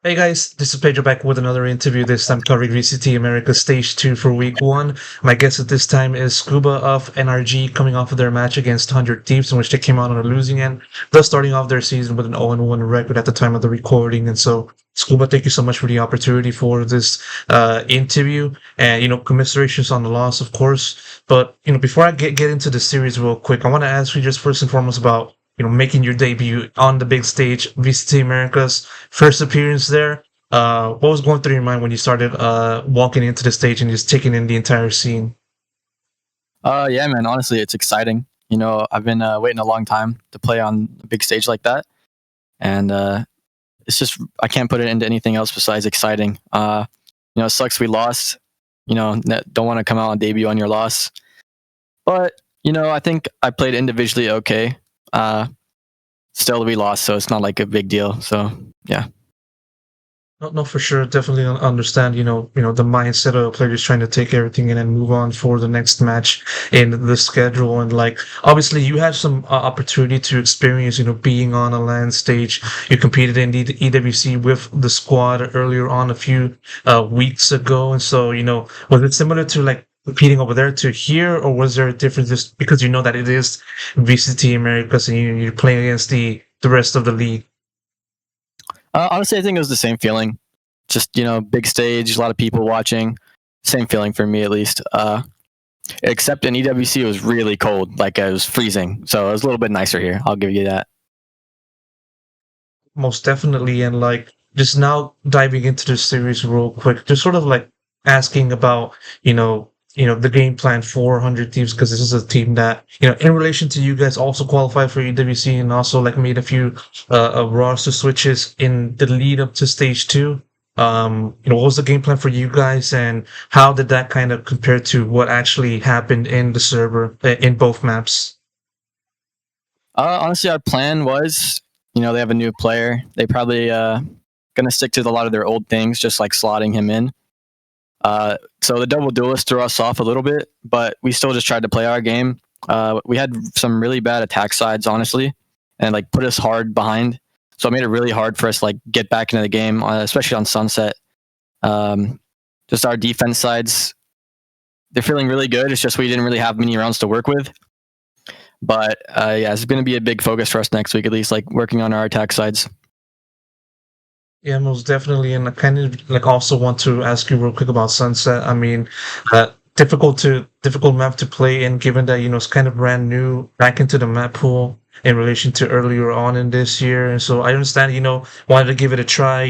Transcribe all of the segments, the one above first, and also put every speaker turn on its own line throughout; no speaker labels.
Hey guys, this is Pedro back with another interview, this time covering VCT Americas Stage 2 for Week 1. My guest at this time is Skuba of NRG, coming off of their match against 100 Thieves, in which they came out on a losing end, thus starting off their season with an 0-1 record at the time of the recording. And so, Skuba, thank you so much for the opportunity for this interview. And, commiserations on the loss, of course. But, before I get into the series real quick, I want to ask you just first and foremost about making your debut on the big stage, VCT Americas, first appearance there. What was going through your mind when you started walking into the stage and just taking in the entire scene?
Yeah, man. Honestly, it's exciting. I've been waiting a long time to play on a big stage like that, and it's just I can't put it into anything else besides exciting. It sucks we lost. Don't want to come out on debut on your loss, but I think I played individually okay. Still, we lost, so it's not like a big deal. So yeah.
No, no, for sure. Definitely understand, the mindset of a player just trying to take everything in and move on for the next match in the schedule. And like, obviously you had some opportunity to experience, being on a land stage. You competed in the EWC with the squad earlier on a few weeks ago. And so, was it similar to like competing over there to here, or was there a difference just because you know that it is VCT Americas and you're playing against the rest of the league?
Honestly, I think it was the same feeling. Just big stage, a lot of people watching. Same feeling for me at least. Except in EWC, it was really cold, like it was freezing. So it was a little bit nicer here. I'll give you that.
Most definitely. And like just now diving into the series real quick, just sort of like asking about, the game plan for 100 Thieves, because this is a team that, in relation to you guys also qualified for EWC and also like made a few roster switches in the lead up to stage two. What was the game plan for you guys and how did that kind of compare to what actually happened in the server in both maps?
Honestly, our plan was, they have a new player. They probably gonna stick to a lot of their old things, just like slotting him in. So the double duelist threw us off a little bit, but we still just tried to play our game. We had some really bad attack sides, honestly, and like put us hard behind. So it made it really hard for us to like get back into the game, especially on Sunset. Just our defense sides, they're feeling really good. It's just we didn't really have many rounds to work with. But yeah, it's going to be a big focus for us next week, at least like working on our attack sides.
Yeah, most definitely. And I kind of like also want to ask you real quick about Sunset. I mean, difficult map to play in, given that it's kind of brand new back into the map pool in relation to earlier on in this year. And so I understand, wanted to give it a try.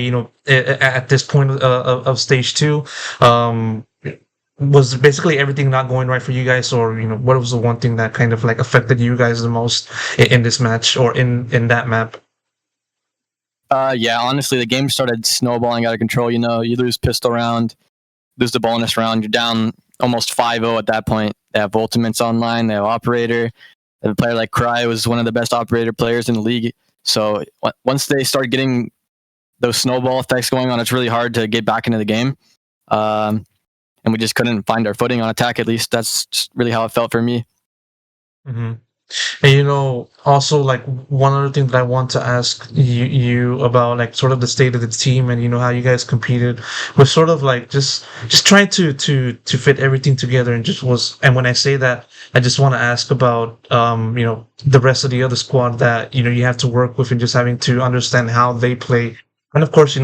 At this point of stage two, was basically everything not going right for you guys, or what was the one thing that kind of like affected you guys the most in this match or in that map?
Yeah, honestly, the game started snowballing out of control. You lose pistol round, lose the bonus round. You're down almost 5-0 at that point. They have ultimates online. They have operator. They have a player like Cry was one of the best operator players in the league. So once they start getting those snowball effects going on, it's really hard to get back into the game. And we just couldn't find our footing on attack. At least that's just really how it felt for me.
Hmm. And also like one other thing that I want to ask you about, like sort of the state of the team and how you guys competed was sort of like just trying to fit everything together and just was. And when I say that, I just want to ask about the rest of the other squad that you have to work with and just having to understand how they play. And of course,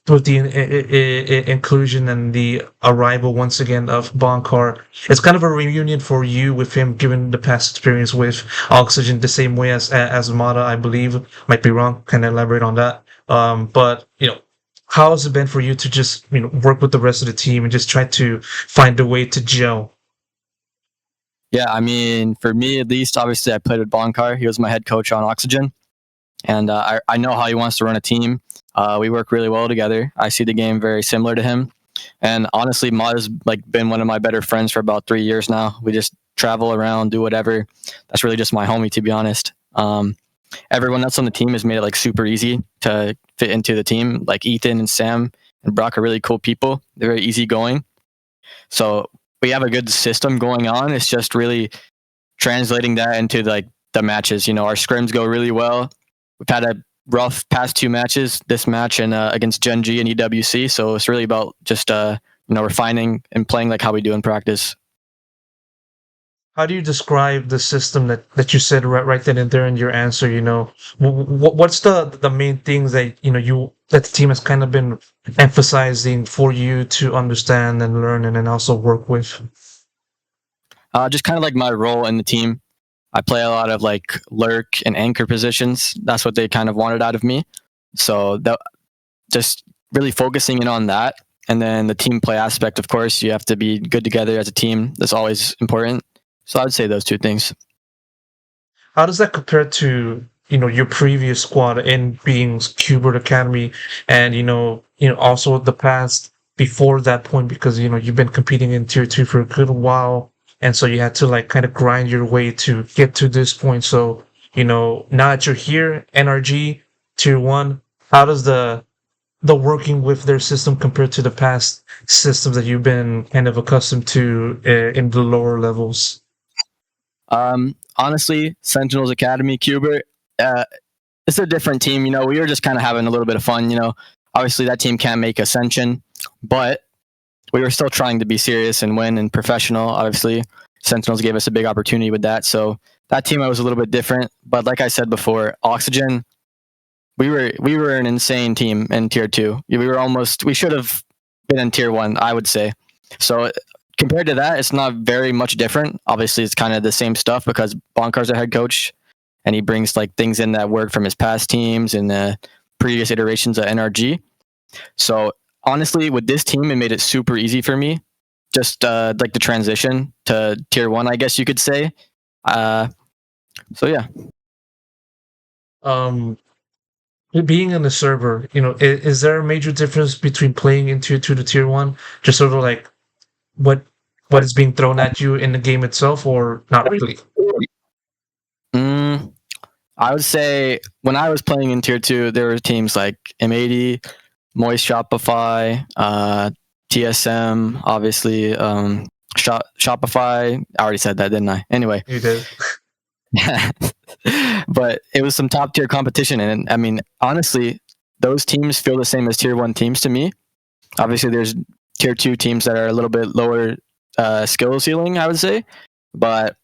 with the inclusion and the arrival once again of Bonkar, it's kind of a reunion for you with him, given the past experience with Oxygen, the same way as Mata, I believe. Might be wrong. Can elaborate on that? But how has it been for you to just work with the rest of the team and just try to find a way to gel?
Yeah, I mean, for me at least, obviously I played with Bonkar. He was my head coach on Oxygen. And I know how he wants to run a team. We work really well together. I see the game very similar to him. And honestly, Mata's like been one of my better friends for about 3 years now. We just travel around, do whatever. That's really just my homie, to be honest. Everyone else on the team has made it like super easy to fit into the team. Like Ethan and Sam and Brock are really cool people. They're very easygoing. So we have a good system going on. It's just really translating that into like the matches. Our scrims go really well. We've had a rough past 2 matches, this match and against Gen G and EWC. So it's really about just refining and playing like how we do in practice.
How do you describe the system that you said right then and there in your answer? What's the main things that that the team has kind of been emphasizing for you to understand and learn and then also work with?
Just kind of like my role in the team. I play a lot of like lurk and anchor positions. That's what they kind of wanted out of me. So that just really focusing in on that. And then the team play aspect, of course, you have to be good together as a team. That's always important. So I would say those two things.
How does that compare to your previous squad in being Cubert Academy, and also the past before that point, because you've been competing in tier 2 for a good while, and so you had to like kind of grind your way to get to this point. So now that you're here, NRG tier 1, how does the working with their system compared to the past systems that you've been kind of accustomed to in the lower levels?
Honestly, Sentinels Academy, Cubert, it's a different team. We were just kind of having a little bit of fun. Obviously that team can't make Ascension, but we were still trying to be serious and win and professional. Obviously, Sentinels gave us a big opportunity with that. So that team was a little bit different. But like I said before, Oxygen, we were an insane team in tier 2. We should have been in tier 1, I would say. So compared to that, it's not very much different. Obviously, it's kind of the same stuff because Bonkar's our head coach, and he brings like things in that work from his past teams and the previous iterations of NRG. So honestly, with this team, it made it super easy for me. Just like the transition to tier 1, I guess you could say. So yeah.
Being in the server, is there a major difference between playing in tier 2 to tier 1? Just sort of like what is being thrown at you in the game itself, or not really?
I would say when I was playing in tier 2, there were teams like M80, Moist Shopify, TSM, obviously, Shopify. I already said that, didn't I? Anyway.
You did.
But it was some top tier competition. And I mean, honestly, those teams feel the same as tier 1 teams to me. Obviously, there's tier 2 teams that are a little bit lower skill ceiling, I would say. But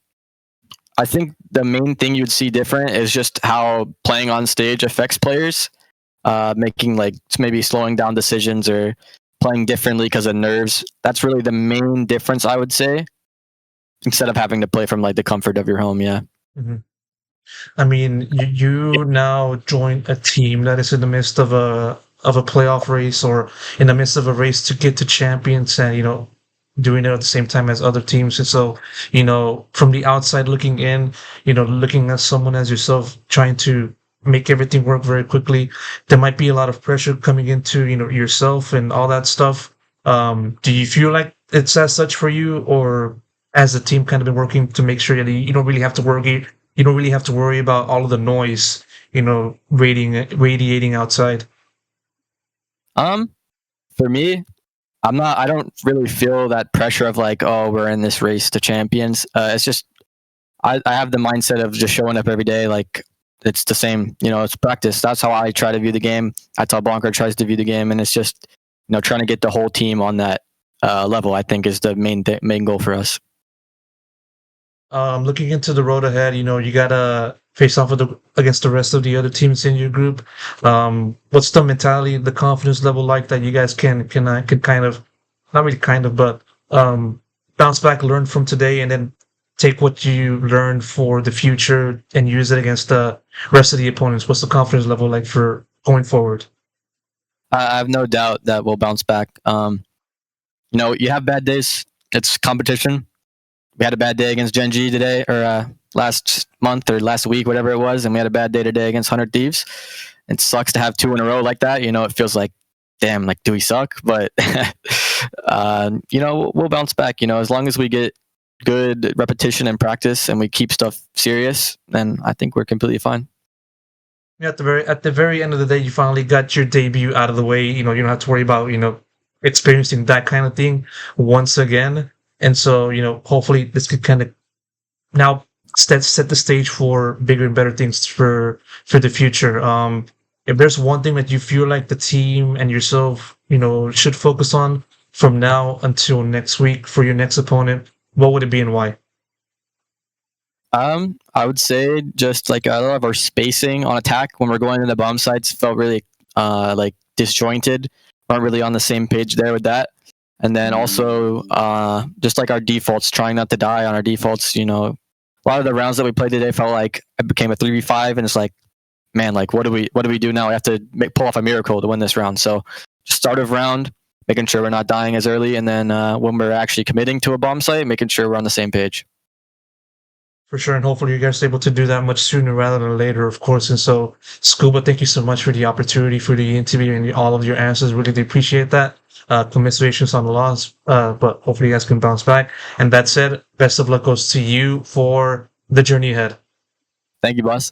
I think the main thing you'd see different is just how playing on stage affects players, making like maybe slowing down decisions or playing differently because of nerves. That's really the main difference, I would say, instead of having to play from like the comfort of your home. Yeah.
Mm-hmm. I mean, you now join a team that is in the midst of a playoff race, or in the midst of a race to get to champions, and doing it at the same time as other teams. And so, from the outside looking in, looking at someone as yourself trying to make everything work very quickly, there might be a lot of pressure coming into, yourself and all that stuff. Do you feel like it's as such for you, or as a team kind of been working to make sure that you don't really have to worry about all of the noise, radiating outside?
For me, I don't really feel that pressure of like, oh, we're in this race to champions. It's just, I have the mindset of just showing up every day. Like it's the same, it's practice. That's how I try to view the game. That's how Bonker tries to view the game. And it's just, trying to get the whole team on that level, I think is the main goal for us.
Looking into the road ahead, you gotta face off against the rest of the other teams in your group. What's the mentality, the confidence level like that you guys can kind of, not really kind of, but bounce back, learn from today, and then take what you learned for the future and use it against the rest of the opponents? What's the confidence level like for going forward?
I have no doubt that we'll bounce back. You have bad days. It's competition. We had a bad day against Gen G today, or last month or last week, whatever it was, and we had a bad day today against 100 Thieves. It sucks to have 2 in a row like that. It feels like, damn, like, do we suck? But, we'll bounce back. As long as we get good repetition and practice and we keep stuff serious, then I think we're completely fine.
At the very end of the day, you finally got your debut out of the way. You don't have to worry about experiencing that kind of thing once again. And so, hopefully this could kind of now set the stage for bigger and better things for the future. if there's one thing that you feel like the team and yourself, should focus on from now until next week for your next opponent, what would it be and why?
I would say just like a lot of our spacing on attack when we're going into bomb sites felt really like disjointed. Weren't really on the same page there with that. And then also just like our defaults, trying not to die on our defaults. A lot of the rounds that we played today felt like it became a 3v5, and it's like, man, like what do we do now? We have to pull off a miracle to win this round. So just start of round, making sure we're not dying as early, and then when we're actually committing to a bomb site, making sure we're on the same page.
For sure, and hopefully you guys are able to do that much sooner rather than later, of course. And so, Scuba, thank you so much for the opportunity, for the interview, and all of your answers. Really do appreciate that. Commiserations on the loss, but hopefully you guys can bounce back. And that said, best of luck goes to you for the journey ahead.
Thank you, boss.